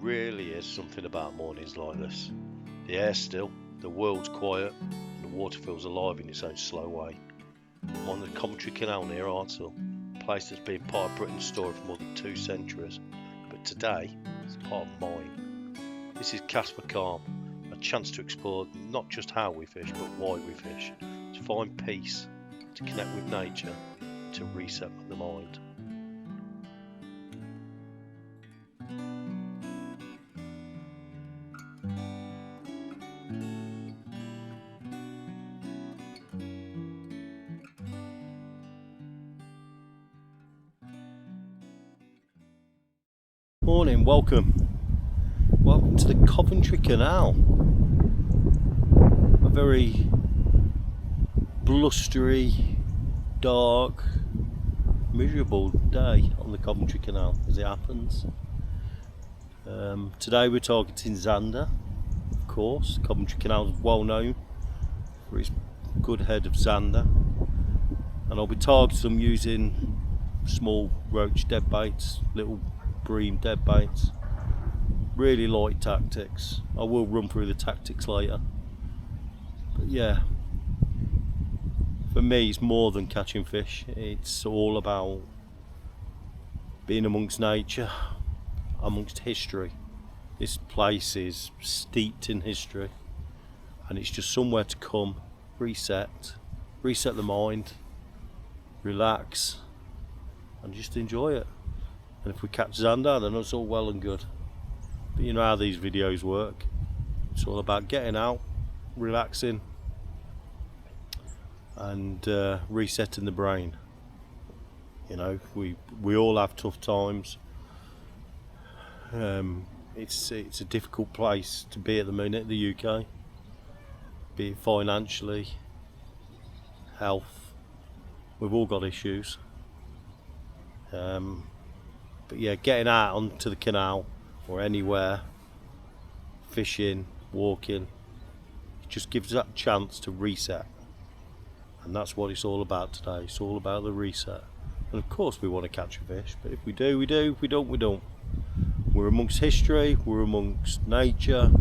really is something about mornings like this. The air's still, the world's quiet, and the water feels alive in its own slow way. I'm on the Coventry Canal near Artshill, a place that's been part of Britain's story for more than 2 centuries, but today it's part of mine. This is Cast for Calm, a chance to explore not just how we fish, but why we fish, to find peace, to connect with nature, to reset the mind. Morning, welcome to the Coventry Canal. A very blustery, dark, miserable day on the Coventry Canal as it happens. Today we're targeting Zander, of course. Coventry Canal is well known for its good head of Zander, and I'll be targeting them using small roach dead baits, little bream dead baits, really light tactics. I will run through the tactics later, but yeah, for me it's more than catching fish. It's all about being amongst nature, amongst history. This place is steeped in history, and it's just somewhere to come, reset the mind, relax, and just enjoy it. And if we catch Zander, then it's all well and good. But you know how these videos work. It's all about getting out, relaxing, and resetting the brain. You know, we all have tough times. It's a difficult place to be at the minute, the UK. Be it financially, health. We've all got issues. But yeah, getting out onto the canal or anywhere, fishing, walking, it just gives that chance to reset. And that's what it's all about today. It's all about the reset. And of course we want to catch a fish, but if we do, we do. If we don't, we don't. We're amongst history, we're amongst nature,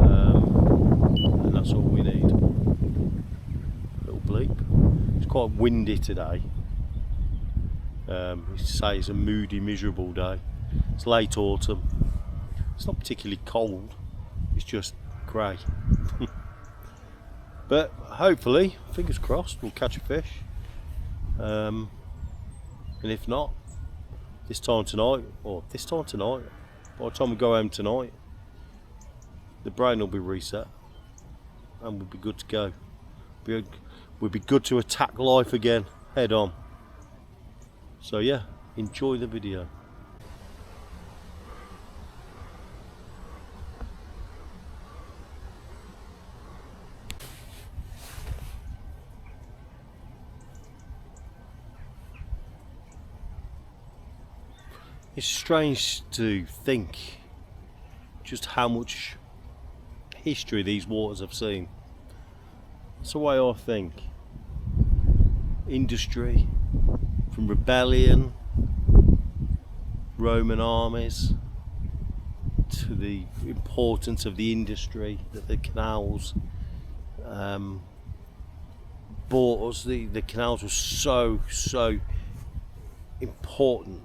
and that's all we need. Little bleep. It's quite windy today. You say it's a moody, miserable day. It's late autumn. It's not particularly cold, it's just grey. But hopefully, fingers crossed, we'll catch a fish. And if not, this time tonight, by the time we go home tonight, the brain will be reset and we'll be good to go. We'll be good to attack life again, head on. So yeah, enjoy the video. It's strange to think just how much history these waters have seen. That's the way I think. Industry, from rebellion, Roman armies, to the importance of the industry that the canals brought us. The canals were so important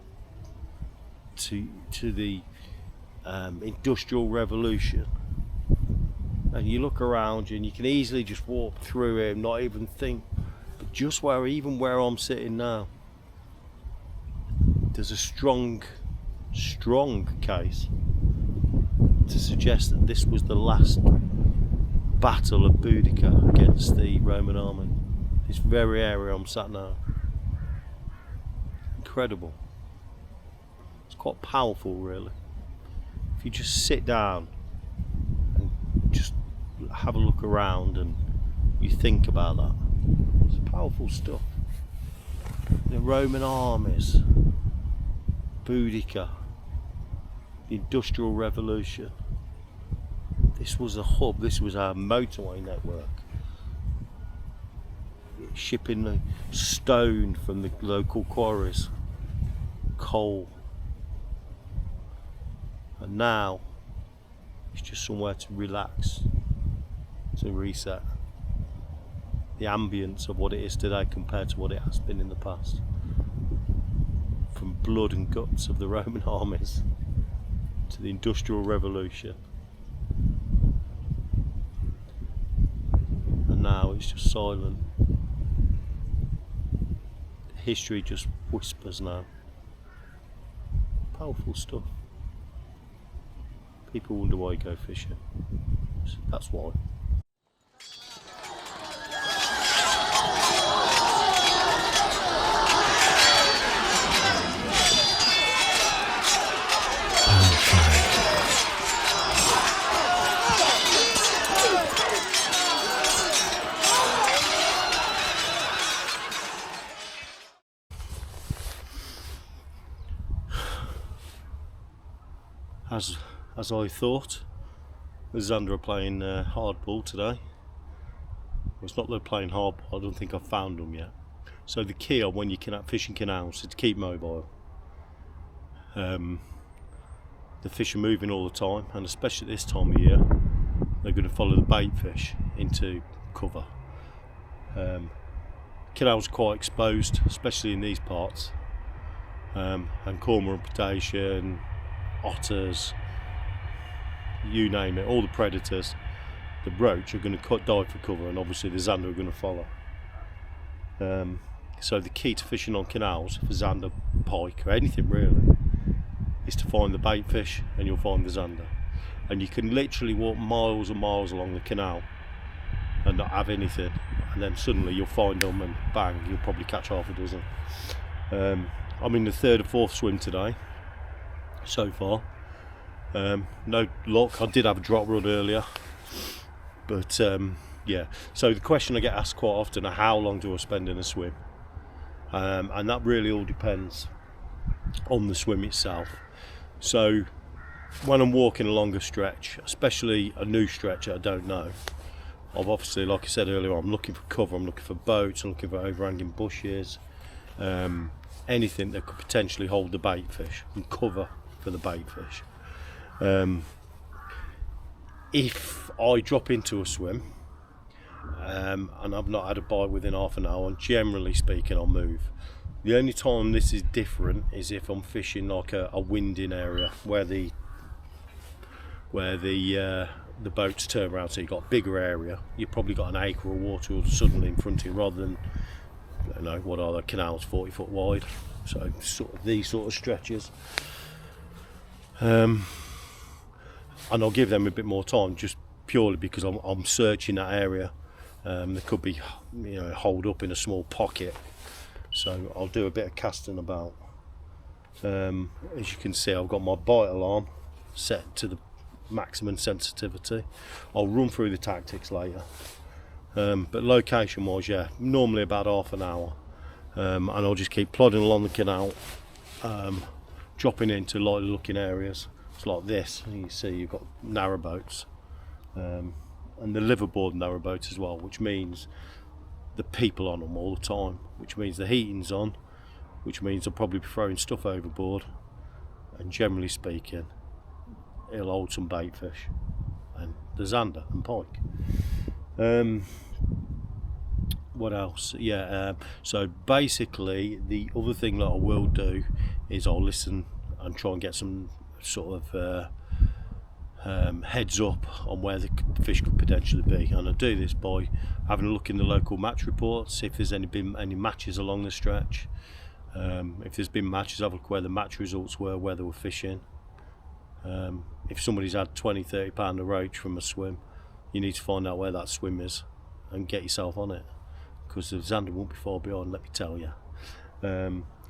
to the industrial revolution. And you look around you and you can easily just walk through it and not even think, but just where I'm sitting now, there's a strong case to suggest that this was the last battle of Boudica against the Roman army. This very area I'm sat now. Incredible. It's quite powerful, really. If you just sit down and just have a look around and you think about that, it's powerful stuff. The Roman armies, Boudica, the Industrial Revolution. This was a hub, this was our motorway network. Shipping the stone from the local quarries, coal, and now it's just somewhere to relax, to reset. The ambience of what it is today compared to what it has been in the past, from blood and guts of the Roman armies to the Industrial Revolution, and now it's just silent. History just whispers now. Powerful stuff. People wonder why you go fishing. That's why. As I thought, the Zander are playing hardball today. Well, it's not they're playing hardball, I don't think I've found them yet. So the key on when you can fish in canals is to keep mobile. The fish are moving all the time, and especially this time of year, they're going to follow the bait fish into cover. Canals are quite exposed, especially in these parts, and cormorant predation, otters, you name it, all the predators, the roach are going to dive for cover, and obviously the Zander are going to follow. So the key to fishing on canals for Zander, pike, or anything really, is to find the bait fish, and you'll find the Zander. And you can literally walk miles and miles along the canal and not have anything, and then suddenly you'll find them, and bang, you'll probably catch half a dozen. I'm in the third or fourth swim today so far. No luck. I did have a drop rod earlier, but yeah. So the question I get asked quite often are, how long do I spend in a swim? And that really all depends on the swim itself. So when I'm walking a longer stretch, especially a new stretch that I don't know, I've obviously, like I said earlier, I'm looking for cover, I'm looking for boats, I'm looking for overhanging bushes, anything that could potentially hold the bait fish and cover for the bait fish. If I drop into a swim and I've not had a bite within half an hour, and generally speaking I'll move. The only time this is different is if I'm fishing like a winding area where the boats turn around, so you've got a bigger area. You've probably got an acre of water suddenly in front of you, rather than, I don't know, what are the canals, 40 foot wide, so sort of these sort of stretches. And I'll give them a bit more time, just purely because I'm searching that area. There could be, holed up in a small pocket, so I'll do a bit of casting about. As you can see, I've got my bite alarm set to the maximum sensitivity. I'll run through the tactics later, but location wise, yeah, normally about half an hour, and I'll just keep plodding along the canal, dropping into lightly looking areas. It's like this, and you see you've got narrow boats, and the liverboard narrow boats as well, which means the people on them all the time, which means the heating's on, which means I'll probably be throwing stuff overboard, and generally speaking it'll hold some bait fish and the Zander and pike. What else? So basically the other thing that I will do is I'll listen and try and get some sort of heads up on where the fish could potentially be, and I do this by having a look in the local match reports, see if there's been any matches along the stretch. If there's been matches, have a look where the match results were, where they were fishing. If somebody's had 20-30 pound of roach from a swim, you need to find out where that swim is and get yourself on it, because the Zander won't be far behind, let me tell you.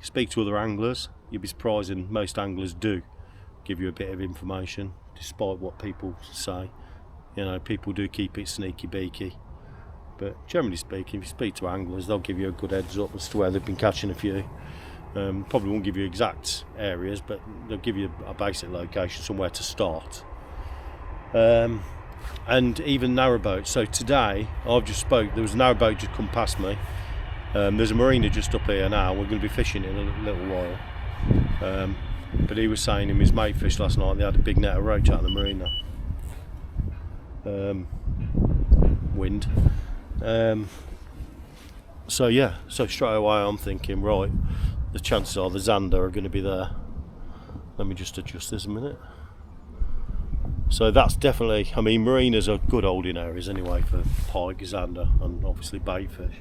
Speak to other anglers. You'd be surprised, and most anglers do give you a bit of information, despite what people say. People do keep it sneaky beaky, but generally speaking, if you speak to anglers, they'll give you a good heads up as to where they've been catching a few. Probably won't give you exact areas, but they'll give you a basic location, somewhere to start. And even narrowboats. So today I've just there was a narrowboat just come past me. There's a marina just up here now. We're going to be fishing in a little while. But he was saying him his mate fished last night and they had a big net of roach out of the marina. Wind. So yeah, so straight away I'm thinking, right, the chances are the Zander are going to be there. Let me just adjust this a minute. So that's definitely, I mean, marinas are good holding areas anyway for pike, Zander and obviously bait fish.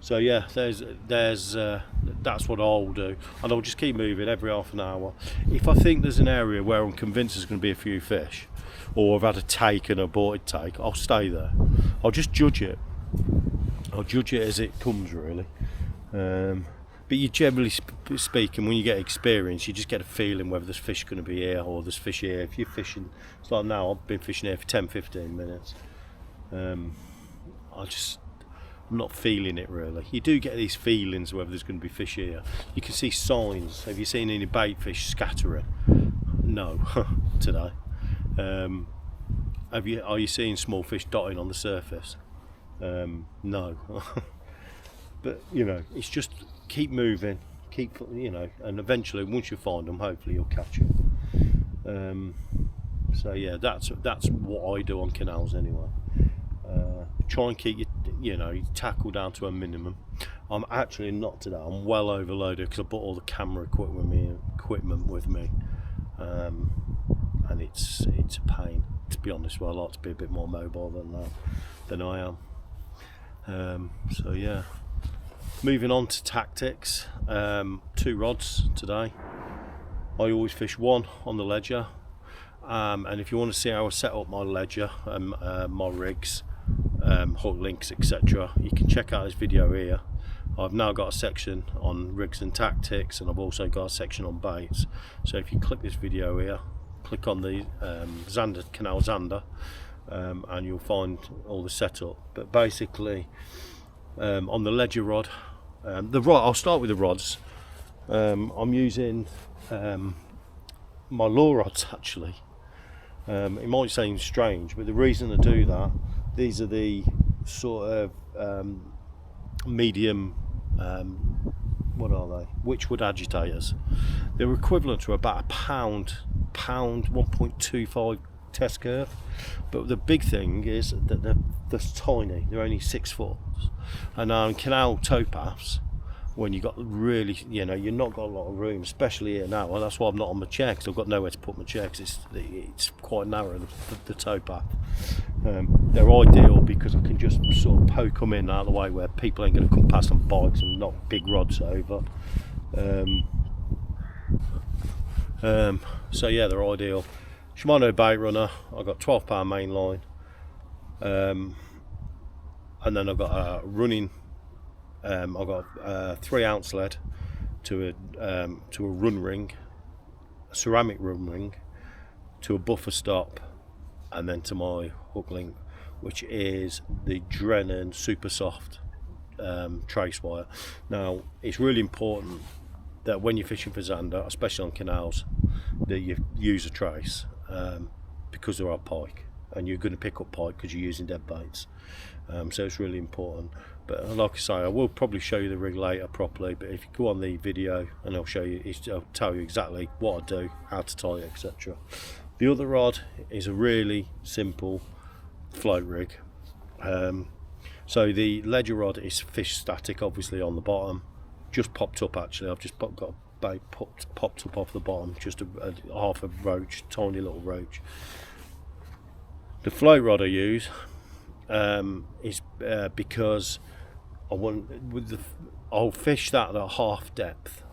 So yeah, there's that's what I'll do, and I'll just keep moving every half an hour. If I think there's an area where I'm convinced there's going to be a few fish, or I've had a take and a aborted take, I'll stay there. I'll just judge it. I'll judge it as it comes, really. But you generally speaking, when you get experience, you just get a feeling whether there's fish going to be here or there's fish here. If you're fishing, it's like now, I've been fishing here for 10-15 minutes. I'm not feeling it really. You do get these feelings whether there's going to be fish here. You can see signs. Have you seen any bait fish scattering? No, today. Are you seeing small fish dotting on the surface? No. But you know, it's just keep moving, and eventually once you find them, hopefully you'll catch them. So yeah, that's what I do on canals anyway. Try and keep your tackle down to a minimum. I'm actually not today. I'm well overloaded because I bought all the camera equipment with me, and it's a pain, to be honest. Well, I like to be a bit more mobile than I am. So yeah, moving on to tactics. 2 rods today. I always fish one on the ledger, and if you want to see how I set up my ledger and my rigs, hook links, etc., you can check out this video here. I've now got a section on rigs and tactics, and I've also got a section on baits. So if you click this video here, click on the Zander Canal Zander, and you'll find all the setup. But basically, on the ledger rod, I'll start with the rods. I'm using my lure rods actually. It might seem strange, but the reason I do that, these are the sort of medium, what are they? Witchwood agitators. They're equivalent to about a pound 1.25 test curve, but the big thing is that they're tiny. They're only 6 foot, and on canal towpaths, when you got really, you've not got a lot of room, especially here now, and that's why I'm not on my chair, because I've got nowhere to put my chair, because it's quite narrow, the towpath. They're ideal because I can just sort of poke them in out of the way where people ain't going to come past on bikes and knock big rods over. So yeah, they're ideal. Shimano bait runner. I've got 12-pound main line, and then I've got a running. I've got a 3-ounce lead to a run ring, a ceramic run ring, to a buffer stop, and then to my hook link, which is the Drennan super soft trace wire. Now, it's really important that when you're fishing for Zander, especially on canals, that you use a trace, because there are pike, and you're going to pick up pike because you're using dead baits. So it's really important. But like I say, I will probably show you the rig later properly, but if you go on the video, and I'll tell you exactly what I do, how to tie it, etc. The other rod is a really simple float rig. So the ledger rod is fish static, obviously, on the bottom. Just popped up actually. I've just got a bait popped up off the bottom, just a half a roach, tiny little roach. The float rod I use is because I'll fish that at half depth,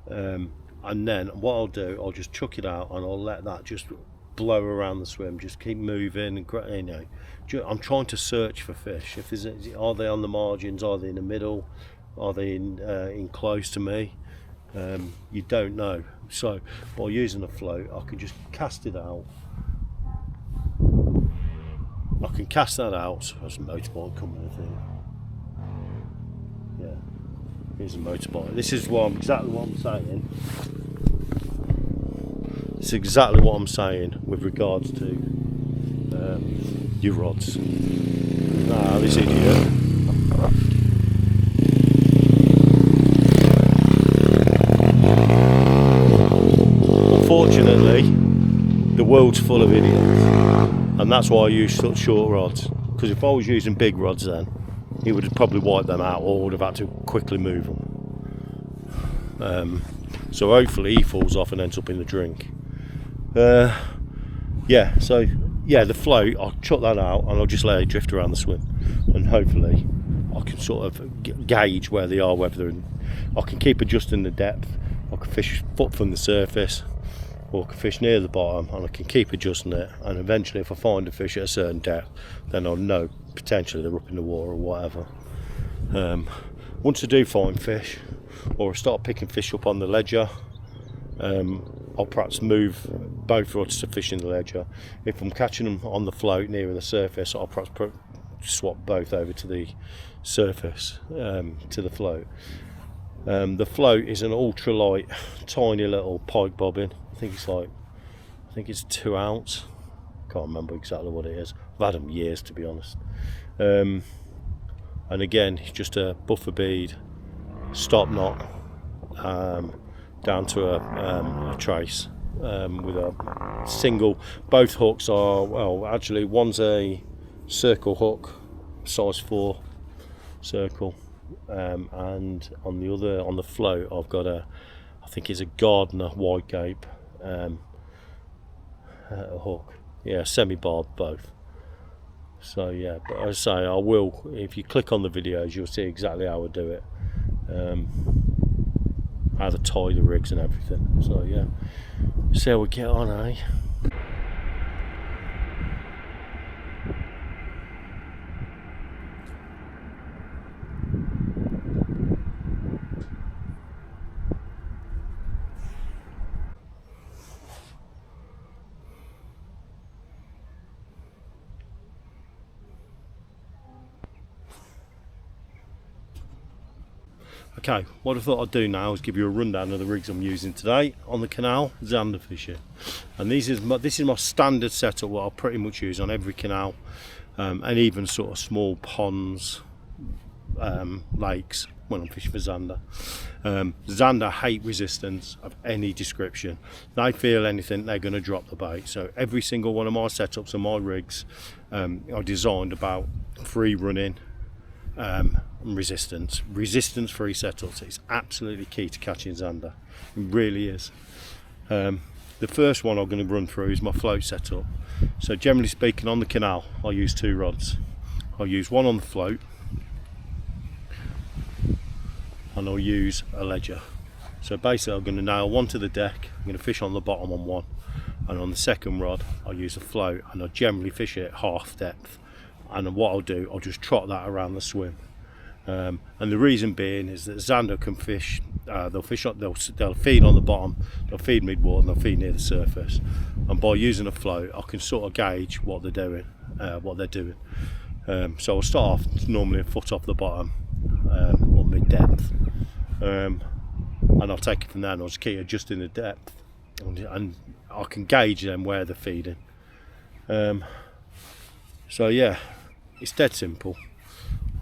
and then what I'll do, I'll just chuck it out and I'll let that just blow around the swim, just keep moving, and I'm trying to search for fish. If are they on the margins, are they in the middle, are they in close to me? You don't know. So by using a float, I can just cast it out. I can cast that out. So there's a motorbike coming, I think. Yeah, here's a motorbike. This is exactly what I'm saying. It's exactly what I'm saying with regards to your rods. This idiot. world's full of idiots, and that's why I use such short rods, because if I was using big rods then he would have probably wiped them out or would have had to quickly move them. So hopefully he falls off and ends up in the drink. Yeah, so yeah, the float, I'll chuck that out and I'll just let it drift around the swim, and hopefully I can sort of gauge where they are, whether I can keep adjusting the depth. I can fish foot from the surface, or I can fish near the bottom, and I can keep adjusting it, and eventually if I find a fish at a certain depth, then I'll know potentially they're up in the water or whatever. Once I do find fish, or I start picking fish up on the ledger, I'll perhaps move both rods to fish in the ledger. If I'm catching them on the float nearer the surface, I'll perhaps swap both over to the surface, to the float. The float is an ultralight, tiny little pike bobbin. I think it's 2 ounce. Can't remember exactly what it is. I've had them years, to be honest. And again, it's just a buffer bead, stop knot, down to a trace, with a single. Both hooks are, well, actually one's a circle hook, size 4 circle, and on the float I've got I think it's a Gardner wide gape hook. Yeah, semi-barbed both. So yeah, but as I say, I will, if you click on the videos, you'll see exactly how I do it, how to tie the rigs and everything. So yeah, see how we get on, eh? Okay, what I thought I'd do now is give you a rundown of the rigs I'm using today on the canal, Zander fishing. And this is my standard setup, what I pretty much use on every canal, and even sort of small ponds, lakes, when I'm fishing for Zander. Zander hate resistance of any description. They feel anything, they're going to drop the bait. So every single one of my setups and my rigs are designed about free running, resistance free setups. It's absolutely key to catching Zander. It really is. The first one I'm going to run through is my float setup. So generally speaking, on the canal I use 2 rods. I'll use one on the float and I'll use a ledger. So basically I'm going to nail one to the deck, I'm going to fish on the bottom on one, and on the second rod I'll use a float, and I'll generally fish it at half depth. And what I'll do, I'll just trot that around the swim. And the reason being is that Zander can fish, they'll feed on the bottom, they'll feed mid-water, and they'll feed near the surface. And by using a float, I can sort of gauge what they're doing. So I'll start off normally a foot off the bottom, or mid-depth, and I'll take it from there, and I'll just keep adjusting the depth, and I can gauge them where they're feeding. So yeah, it's dead simple.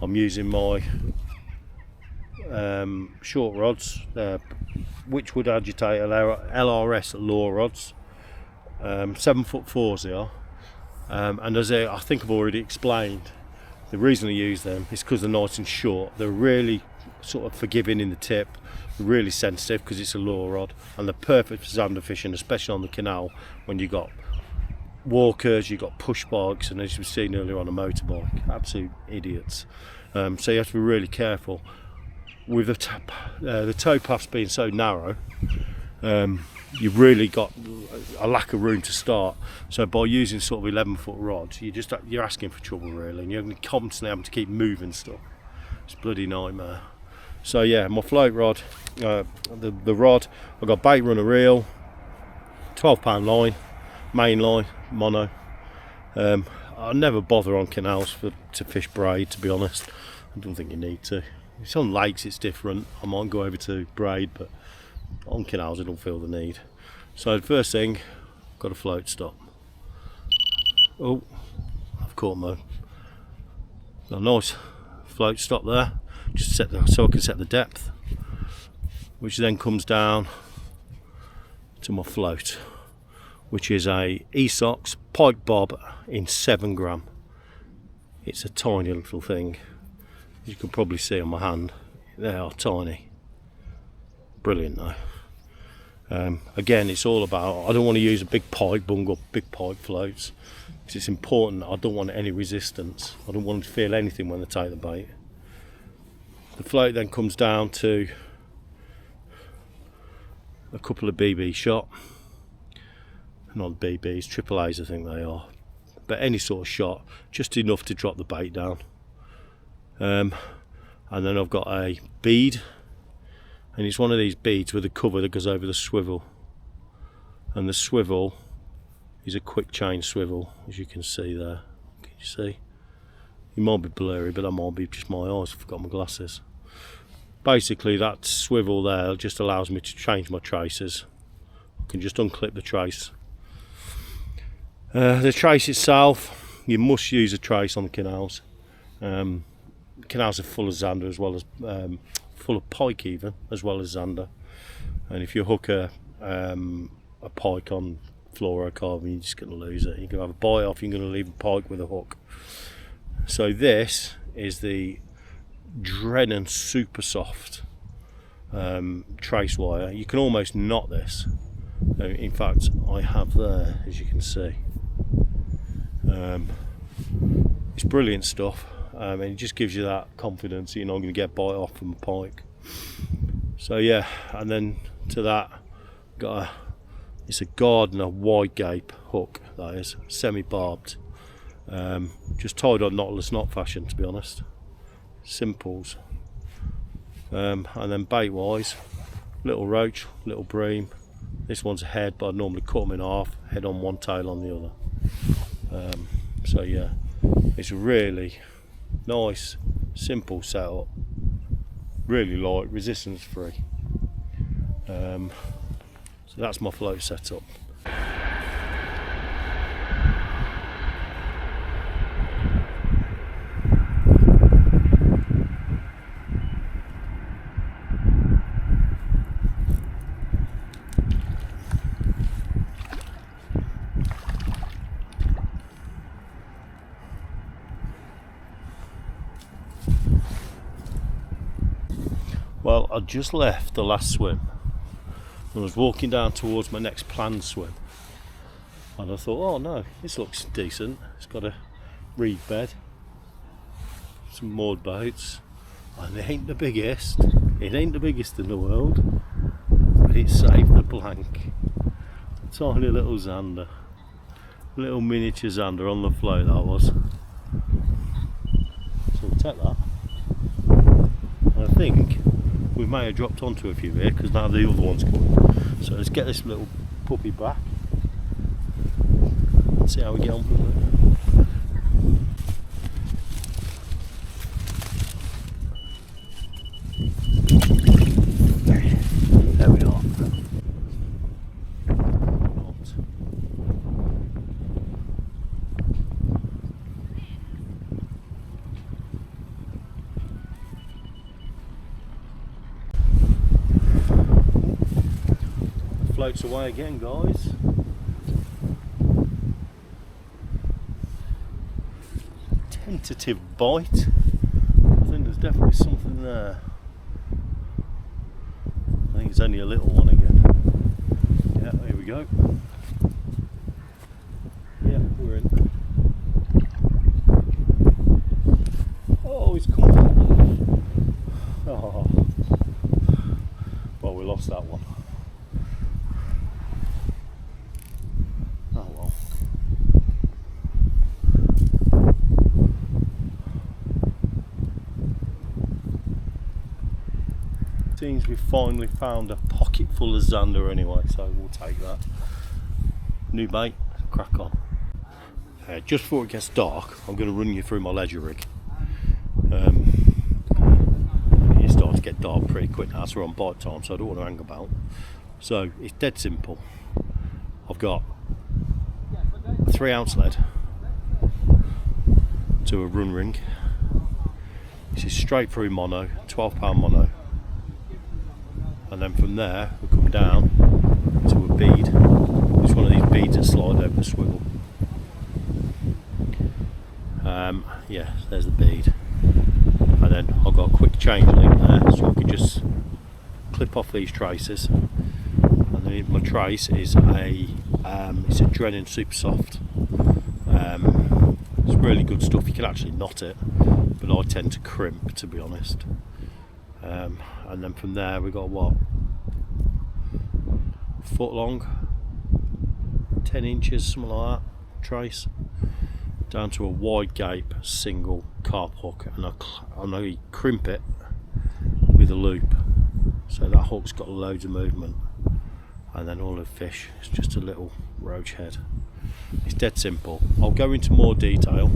I'm using my short rods, Witchwood Agitator LRS lure rods, 7'4" they are, and as I think I've already explained, the reason I use them is because they're nice and short. They're really sort of forgiving in the tip, really sensitive because it's a lure rod, and they're perfect for Zander fishing, especially on the canal when you got walkers, you've got push bikes, and as you've seen earlier on a motorbike, absolute idiots. So you have to be really careful with the tow paths being so narrow. You've really got a lack of room to start. So by using sort of 11-foot rods, you're asking for trouble really, and you're constantly having to keep moving stuff. It's a bloody nightmare. So yeah, my float rod, the rod, I've got bait runner reel, 12-pound line, main line, mono. I never bother on canals to fish braid, to be honest. I don't think you need to. If it's on lakes it's different, I might go over to braid, but on canals I don't feel the need. So the first thing, I've got a float stop. Oh, I've caught a nice float stop there, just so I can set the depth, which then comes down to my float. which is a Esox pike bob in 7 gram. It's a tiny little thing, as you can probably see on my hand. They are tiny. Brilliant though. Again, it's all about, I don't want to use a big pike, bung up big pike floats, because it's important. I don't want any resistance. I don't want to feel anything when they take the bait. The float then comes down to a couple of BB shot, not BBs, triple A's I think they are, but any sort of shot, just enough to drop the bait down. And then I've got a bead, and it's one of these beads with a cover that goes over the swivel, and the swivel is a quick change swivel, as you can see there. Can you see? It might be blurry, but that might be just my eyes. I've got my glasses. Basically, that swivel there just allows me to change my traces. I can just unclip the trace. The trace itself, you must use a trace on the canals. Canals are full of Zander, as well as full of pike even, as well as Zander. And if you hook a pike on fluorocarbon, you're just going to lose it. You're going to have a bite off, you're going to leave a pike with a hook. So this is the Drennan super soft trace wire. You can almost knot this. In fact, I have there, as you can see. It's brilliant stuff, and it just gives you that confidence that you're not going to get bite off from a pike. So yeah, and then to that, it's a Gardner wide gape hook, that is, semi-barbed. Just tied on knotless knot fashion, to be honest. Simples. And then bait wise, little roach, little bream. This one's a head, but I normally cut them in half, head on one, tail on the other. So yeah, it's a really nice, simple setup. Really light, resistance free. So that's my float setup. Well, I just left the last swim and I was walking down towards my next planned swim, and I thought, oh no, this looks decent. It's got a reed bed, some moored boats, and it ain't the biggest. It ain't the biggest in the world, but it saved the blank. A tiny little Zander, little miniature Zander on the float that was. So we'll take that. And I think we may have dropped onto a few here because now the other one's coming. So let's get this little puppy back and see how we get on with it. There we are. Floats away again, guys. Tentative bite. I think there's definitely something there. I think it's only a little one again. Yeah, here we go. Yeah, we're in. Oh, he's coming. Oh. Well, we lost that one. Seems we finally found a pocket full of Zander anyway, so we'll take that. New bait, crack on. Just before it gets dark, I'm going to run you through my ledger rig. It's starting to get dark pretty quick now, so we're on bite time, so I don't want to hang about. So it's dead simple. I've got a 3-ounce lead to a run ring. This is straight through mono, 12-pound mono. And then from there we come down to a bead. It's one of these beads that slide over the swivel. Yeah, there's the bead, and then I've got a quick chain link there, so I can just clip off these traces. And then my trace is it's a Drennan Super Soft. It's really good stuff. You can actually knot it, but I tend to crimp, to be honest. And then from there we got what, foot long, 10 inches, something like that, trace, down to a wide gape single carp hook, and I crimp it with a loop, so that hook's got loads of movement, and then all the fish is just a little roach head. It's dead simple. I'll go into more detail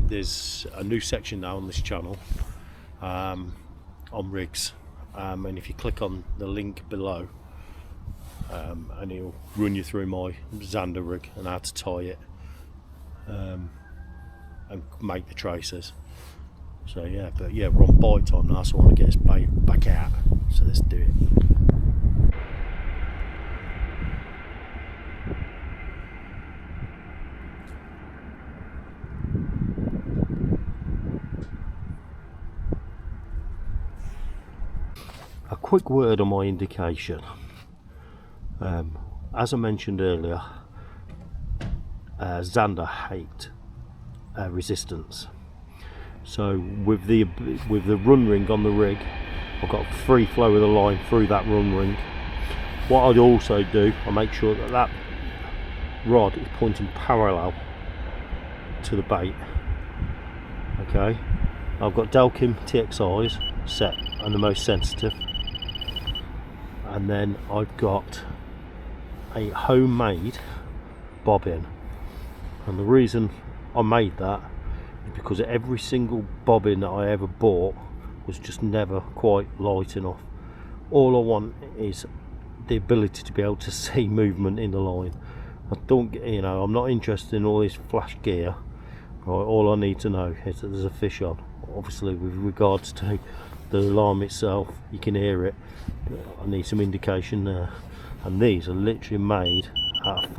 there's a new section now on this channel on rigs, and if you click on the link below, and it'll run you through my Zander rig and how to tie it and make the traces. So yeah, but yeah, we're on bite time now, so I want to get this bait back out, so let's do it. A quick word on my indication. As I mentioned earlier, Zander hate resistance. So with the run ring on the rig, I've got free flow of the line through that run ring. What I'd also do, I make sure that that rod is pointing parallel to the bait. Okay, I've got Delkim TXIs set and the most sensitive, and then I've got a homemade bobbin, and the reason I made that is because every single bobbin that I ever bought was just never quite light enough. All I want is the ability to be able to see movement in the line. I don't, I'm not interested in all this flash gear. Right, all I need to know is that there's a fish on. Obviously, with regards to the alarm itself, you can hear it. I need some indication there. And these are literally made out of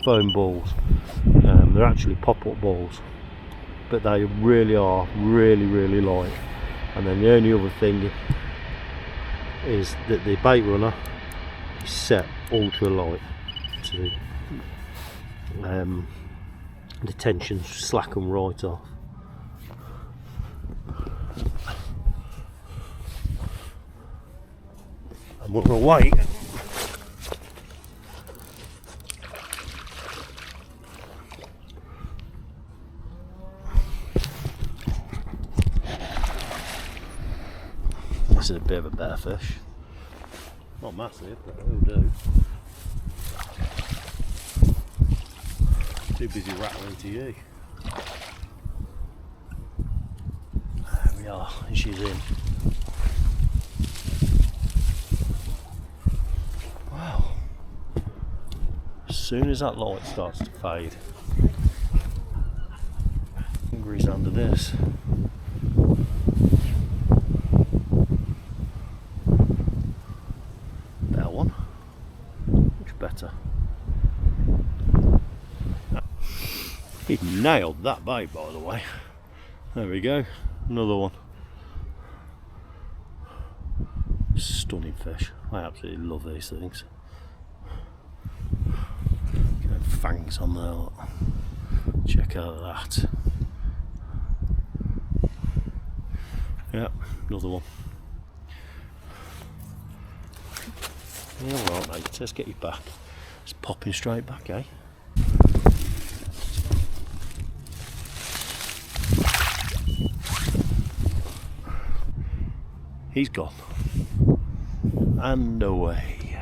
foam balls. They're actually pop-up balls, but they really are really light. And then the only other thing is that the bait runner is set ultra light, to the tension slacken right off. And we're gonna wait. This is a bit of a bear fish. Not massive, but it'll do. Too busy rattling to you. There we are, and she's in. Wow. As soon as that light starts to fade, hungry's under this. That one. Much better. He nailed that bait, by the way. There we go, another one. Stunning fish. I absolutely love these things. Fangs on there, look. Check out that. Yeah, another one. Yeah, alright mate, let's get you back. It's popping straight back, eh? He's gone. And away.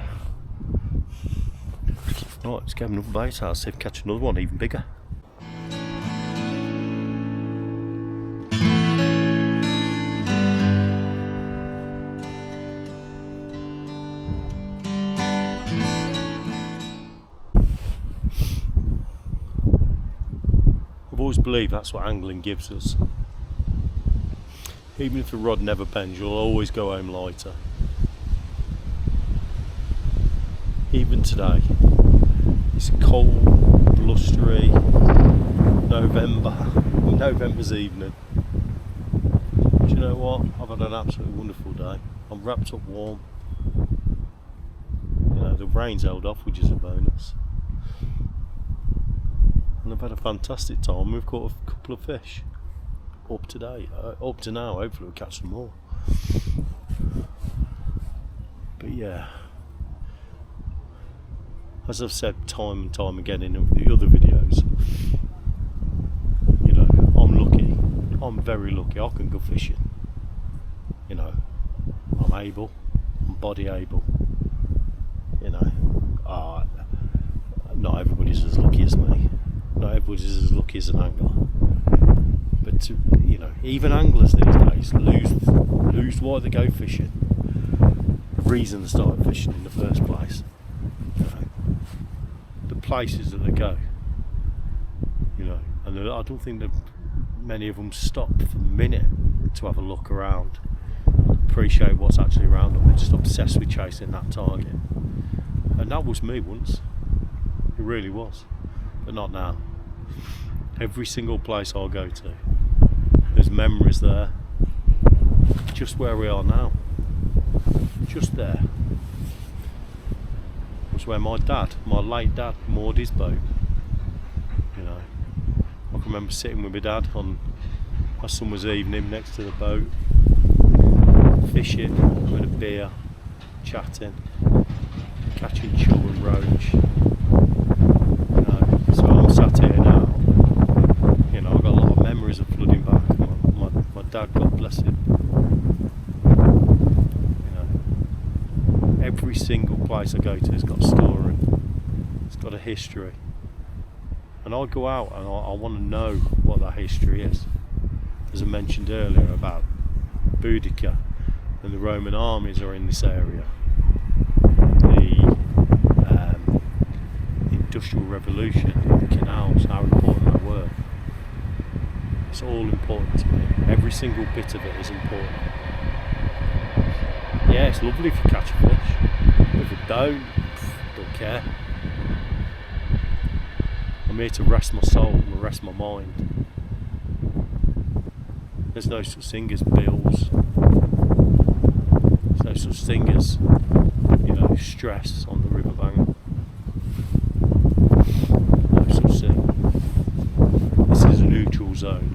Right, let's get another bait. I'll see if we catch another one even bigger. I've always believed that's what angling gives us. Even if the rod never bends, you'll always go home lighter. even today. It's a cold, blustery November's evening. Do you know what? I've had an absolutely wonderful day. I'm wrapped up warm. You know, the rain's held off, which is a bonus. And I've had a fantastic time. We've caught a couple of fish up to now. Hopefully we'll catch some more. But yeah, as I've said time and time again in the other videos, you know, I'm lucky. I'm very lucky. I can go fishing. You know, I'm body able. You know, not everybody's as lucky as me. Not everybody's as lucky as an angler. But you know, even anglers these days lose why they go fishing. The reason they started fishing in the first place. You know, the places that they go. You know, and I don't think that many of them stop for a minute to have a look around, appreciate what's actually around them. They're just obsessed with chasing that target. And that was me once. It really was. But not now. Every single place I'll go to, there's memories there. Just where we are now. Just there. Was where my late dad, moored his boat. You know, I can remember sitting with my dad on a summer's evening next to the boat, fishing, with a beer, chatting, catching chub and roach. You know, so I'm sat here now. You know, I've got a lot of memories of flooding back. My dad, God bless him. You know, every single place I go to has got a story. It's got a history. And I go out and I want to know what that history is. As I mentioned earlier about Boudica and the Roman armies are in this area. The Industrial Revolution, the canals, how important they were. It's all important to me. Every single bit of it is important. Yeah, it's lovely if you catch a fish. If you don't care. I'm here to rest my soul and rest my mind. There's no such thing as bills. There's no such thing as, you know, stress on the riverbank. No such thing. This is a neutral zone.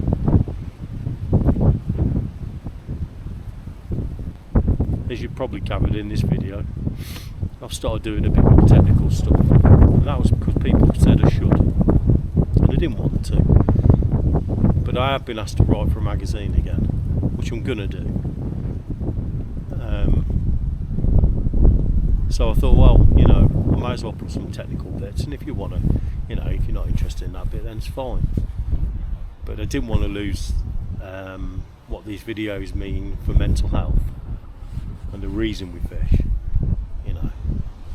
As you've probably gathered in this video, I've started doing a bit more technical stuff. And that was because people said I should. And I didn't want to. But I have been asked to write for a magazine again, which I'm gonna do. So I thought, well, you know, I might as well put some technical bits, and if you want to, you know, if you're not interested in that bit, then it's fine. But I didn't want to lose what these videos mean for mental health and the reason we fish. You know,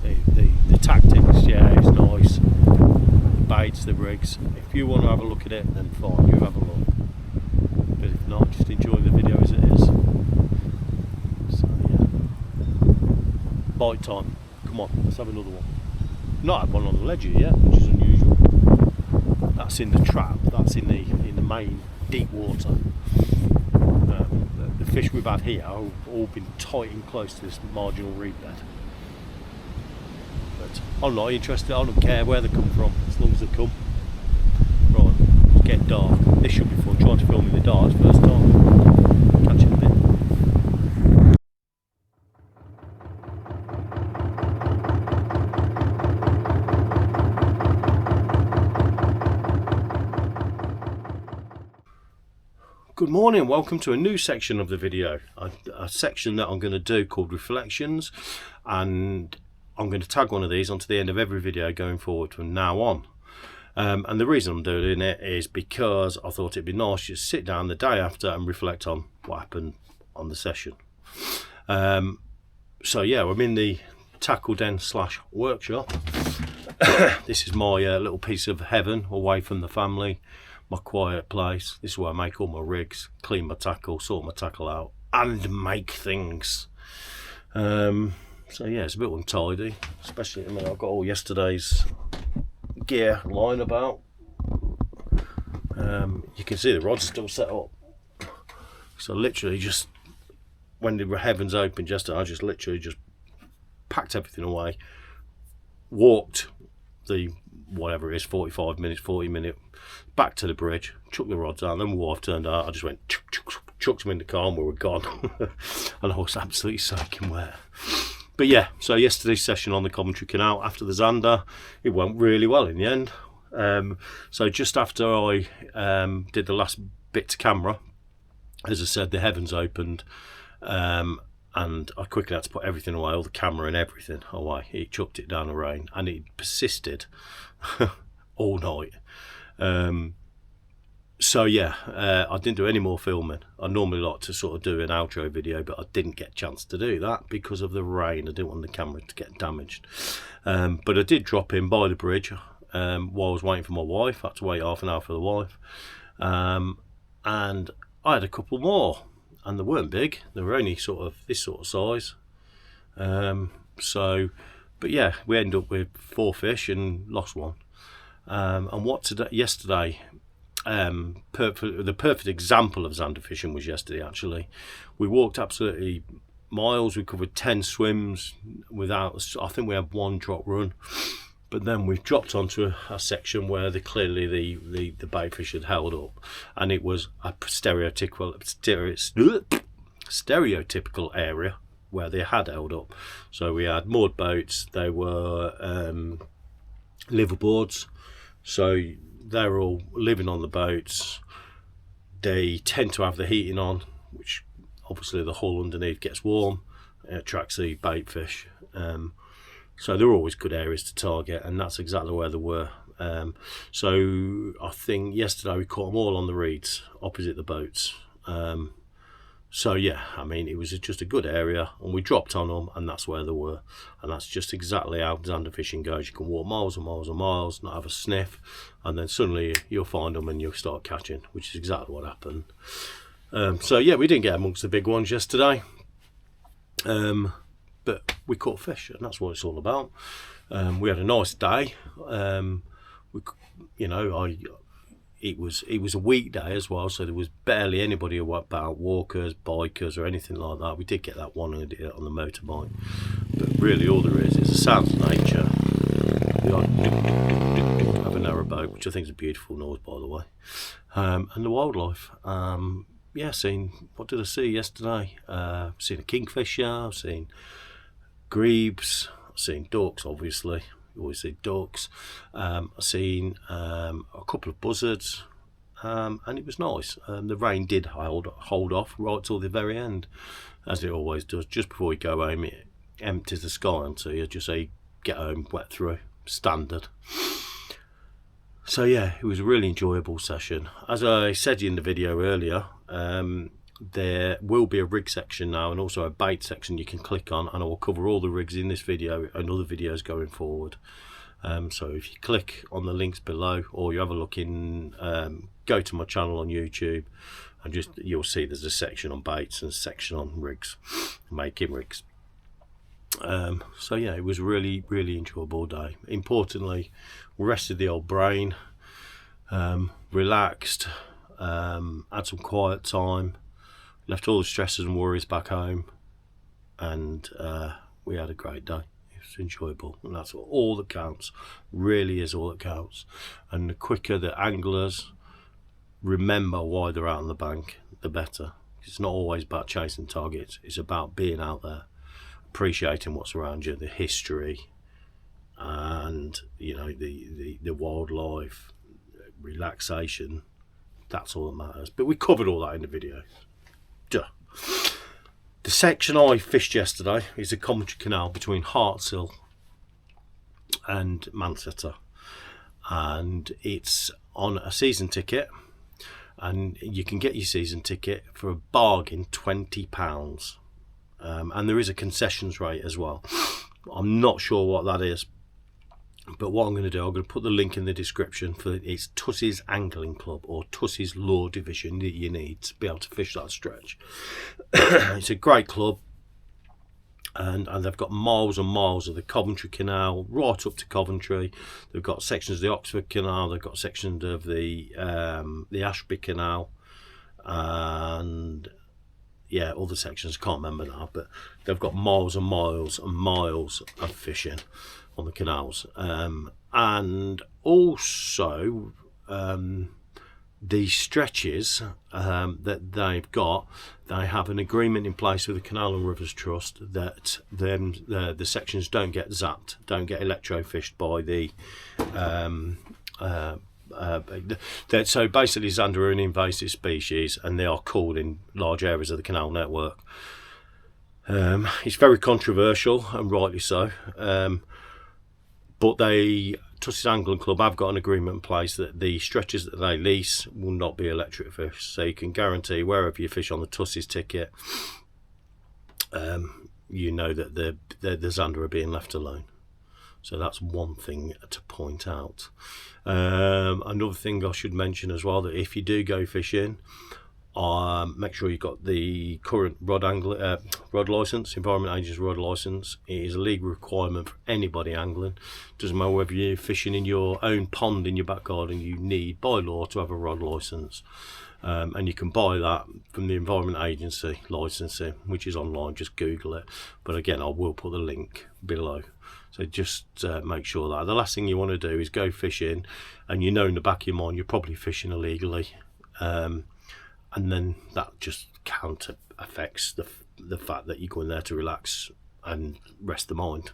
the tactics, yeah, it's nice. The baits, the rigs. If you want to have a look at it, then fine, you have a look. But if not, just enjoy the video as it is. So yeah, bite time. Come on, let's have another one. Not had one on the ledger yet, which is unusual. That's in the trap. That's in the main deep water. The fish we've had here have all been tight and close to this marginal reed bed. But I'm not interested. I don't care where they come from, as long as they come. Right, it's getting dark. This should be fun. Trying to film in the dark, first time. Catch you in a bit. Good morning, welcome to a new section of the video, a section that I'm going to do called Reflections, and I'm going to tag one of these onto the end of every video going forward from now on. And the reason I'm doing it is because I thought it'd be nice to just sit down the day after and reflect on what happened on the session. So yeah, I'm in the tackle den / workshop. This is my little piece of heaven away from the family. My quiet place. This is where I make all my rigs, clean my tackle, sort my tackle out, and make things. So yeah, it's a bit untidy, especially, I mean, I've got all yesterday's gear lying about. You can see the rods are still set up. So literally just, when the heavens opened yesterday, I just literally just packed everything away, walked the, whatever it is, 45 minutes, 40 minutes, back to the bridge, chucked the rods out, and then my wife turned out, I just went, chucked them in the car and we were gone. And I was absolutely soaking wet. But yeah, so yesterday's session on the Coventry Canal after the Zander, it went really well in the end. So just after I did the last bit to camera, as I said, the heavens opened, and I quickly had to put everything away, all the camera and everything away. It chucked it down the rain, and it persisted all night. So yeah, I didn't do any more filming. I normally like to sort of do an outro video, but I didn't get a chance to do that because of the rain. I didn't want the camera to get damaged. But I did drop in by the bridge while I was waiting for my wife. I had to wait half an hour for the wife. And I had a couple more, and they weren't big. They were only sort of this sort of size. But yeah, we ended up with 4 fish and lost one. And yesterday, the perfect example of Zander fishing was yesterday. Actually, we walked absolutely miles. We covered 10 swims without, I think we had 1 drop run, but then we dropped onto a section where clearly the bait fish had held up, and it was a stereotypical area where they had held up. So we had moored boats, they were liverboards, so they're all living on the boats. They tend to have the heating on, which obviously the hull underneath gets warm. It attracts the bait fish. So they're always good areas to target, and that's exactly where they were. So I think yesterday we caught them all on the reeds opposite the boats. So yeah, I mean, it was just a good area, and we dropped on them, and that's where they were. And that's just exactly how Zander fishing goes. You can walk miles and miles and miles, not have a sniff, and then suddenly you'll find them and you'll start catching, which is exactly what happened. So yeah, we didn't get amongst the big ones yesterday, but we caught fish, and that's what it's all about. We had a nice day. It was a weekday as well, so there was barely anybody about, walkers, bikers or anything like that. We did get that one idiot on the motorbike, but really all there is the sound of nature, the odd of a narrowboat, which I think is a beautiful noise, by the way, and the wildlife. Yeah, what did I see yesterday? I've seen a kingfisher, I've seen grebes, I've seen ducks, obviously. You always see ducks. I've seen a couple of buzzards, and it was nice. The rain did hold off right till the very end, as it always does. Just before you go home, it empties the sky onto you, just so you get home wet through, standard. So yeah, it was a really enjoyable session. As I said in the video earlier, there will be a rig section now, and also a bait section you can click on, and I will cover all the rigs in this video and other videos going forward. So if you click on the links below, or you have a look in, go to my channel on YouTube, and you'll see there's a section on baits and a section on rigs, making rigs. So yeah, it was really enjoyable day. Importantly, rested the old brain, relaxed, had some quiet time, left all the stresses and worries back home, and we had a great day. It was enjoyable, and that's all that counts. Really is all that counts. And the quicker the anglers remember why they're out on the bank, the better. It's not always about chasing targets. It's about being out there, appreciating what's around you, the history, and the wildlife, relaxation. That's all that matters. But we covered all that in the video. Duh. The section I fished yesterday is the Coventry Canal between Hartshill and Manchester, and it's on a season ticket, and you can get your season ticket for a bargain £20, and there is a concessions rate as well. I'm not sure what that is, but what I'm going to do, I'm going to put the link in the description for it's Tussie's Angling Club, or Tussie's Lure Division, that you need to be able to fish that stretch. It's a great club. and they've got miles and miles of the Coventry Canal right up to Coventry. They've got sections of the Oxford Canal, they've got sections of the Ashby Canal, and yeah, other sections, can't remember now, but they've got miles and miles and miles of fishing on the canals. And also the stretches that they've got, they have an agreement in place with the Canal and Rivers Trust that the sections don't get zapped, don't get electrofished by the so basically Zander are an invasive species, and they are caught in large areas of the canal network. It's very controversial, and rightly so, but Tussie's Angling Club have got an agreement in place that the stretches that they lease will not be electric fish, so you can guarantee wherever you fish on the Tussie's ticket, you know that the Zander are being left alone. So that's one thing to point out. Another thing I should mention as well, that if you do go fishing, make sure you've got the current rod licence, Environment Agency rod licence. It is a legal requirement for anybody angling. Doesn't matter whether you're fishing in your own pond in your back garden, you need by law to have a rod licence. And you can buy that from the Environment Agency licensing, which is online, just Google it. But again, I will put the link below. So just make sure that the last thing you want to do is go fishing and you know in the back of your mind you're probably fishing illegally, and then that just counter affects the fact that you're going there to relax and rest the mind.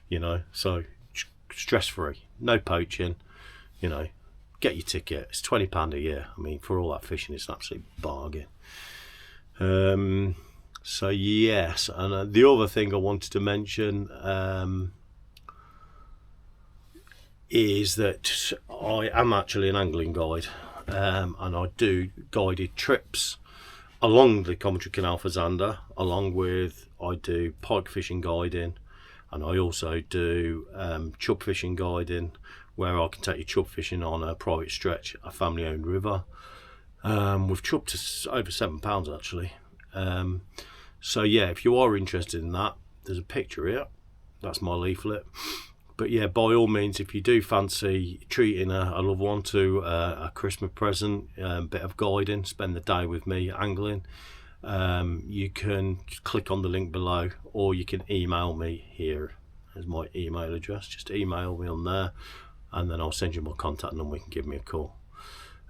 You know, so stress free, no poaching, you know, get your ticket. It's £20 a year. I mean, for all that fishing, it's an absolute bargain. So yes, and the other thing I wanted to mention is that I am actually an angling guide, and I do guided trips along the Coventry Canal for Zander, along with I do pike fishing guiding, and I also do chub fishing guiding, where I can take you chub fishing on a private stretch, a family owned river. We've chubbed to over £7 actually. So yeah, if you are interested in that, there's a picture here, that's my leaflet. But yeah, by all means, if you do fancy treating a loved one to a Christmas present, bit of guiding, spend the day with me angling, you can click on the link below, or you can email me. Here is my email address, just email me on there, and then I'll send you my contact number, you can give me a call.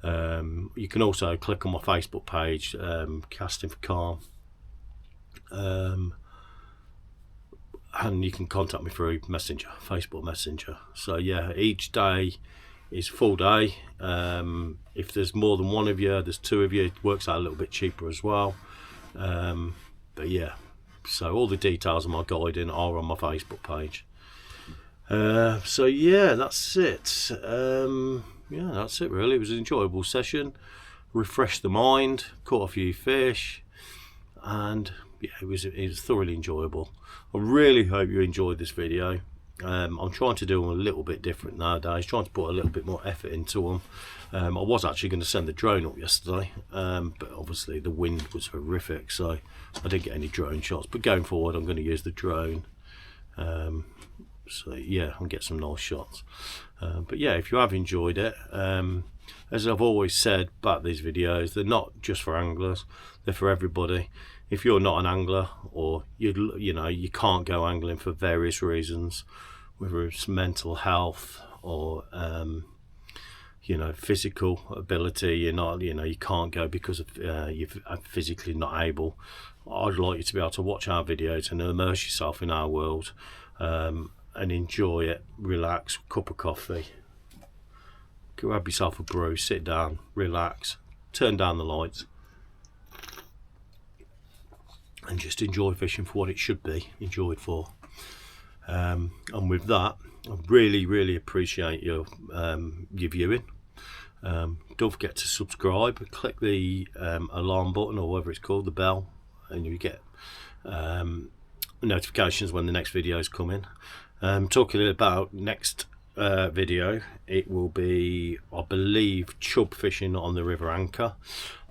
You can also click on my Facebook page, Casting for Calm, and you can contact me through Messenger, Facebook Messenger. So yeah, each day is full day. If there's more than one of you, there's two of you, it works out a little bit cheaper as well. But yeah, so all the details of my guiding are on my Facebook page. So yeah, that's it. Yeah, that's it really. It was an enjoyable session, refreshed the mind, caught a few fish, and yeah, it was thoroughly enjoyable. I really hope you enjoyed this video. I'm trying to do them a little bit different nowadays, trying to put a little bit more effort into them. I was actually going to send the drone up yesterday, but obviously the wind was horrific, so I didn't get any drone shots. But going forward, I'm going to use the drone. So yeah, I'll get some nice shots. But yeah, if you have enjoyed it, as I've always said about these videos, they're not just for anglers, they're for everybody. If you're not an angler, or you know you can't go angling for various reasons, whether it's mental health or you know, physical ability, you can't go because of you're physically not able, I'd like you to be able to watch our videos and immerse yourself in our world, and enjoy it, relax, cup of coffee, grab yourself a brew, sit down, relax, turn down the lights, and just enjoy fishing for what it should be enjoyed for. And with that, I really appreciate your viewing. Don't forget to subscribe, click the alarm button, or whatever it's called, the bell, and you get notifications when the next videos come in. Talking about next video, it will be, I believe, chub fishing on the River Anchor.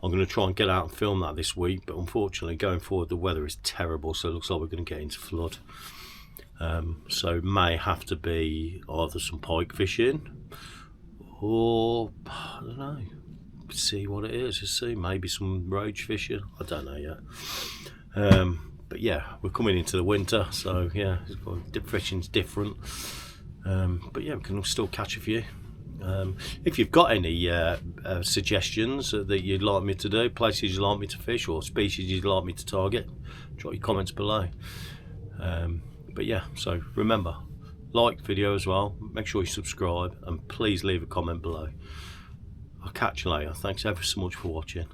I'm going to try and get out and film that this week, but unfortunately going forward the weather is terrible, so it looks like we're going to get into flood. So may have to be either some pike fishing, or I don't know, see what it is. Just see, maybe some roach fishing. I don't know yet. But yeah, we're coming into the winter, so yeah, fishing's different. But yeah, we can still catch a few. If you've got any suggestions that you'd like me to do, places you'd like me to fish, or species you'd like me to target, drop your comments below. But yeah, so remember, like the video as well, make sure you subscribe, and please leave a comment below. I'll catch you later. Thanks ever so much for watching.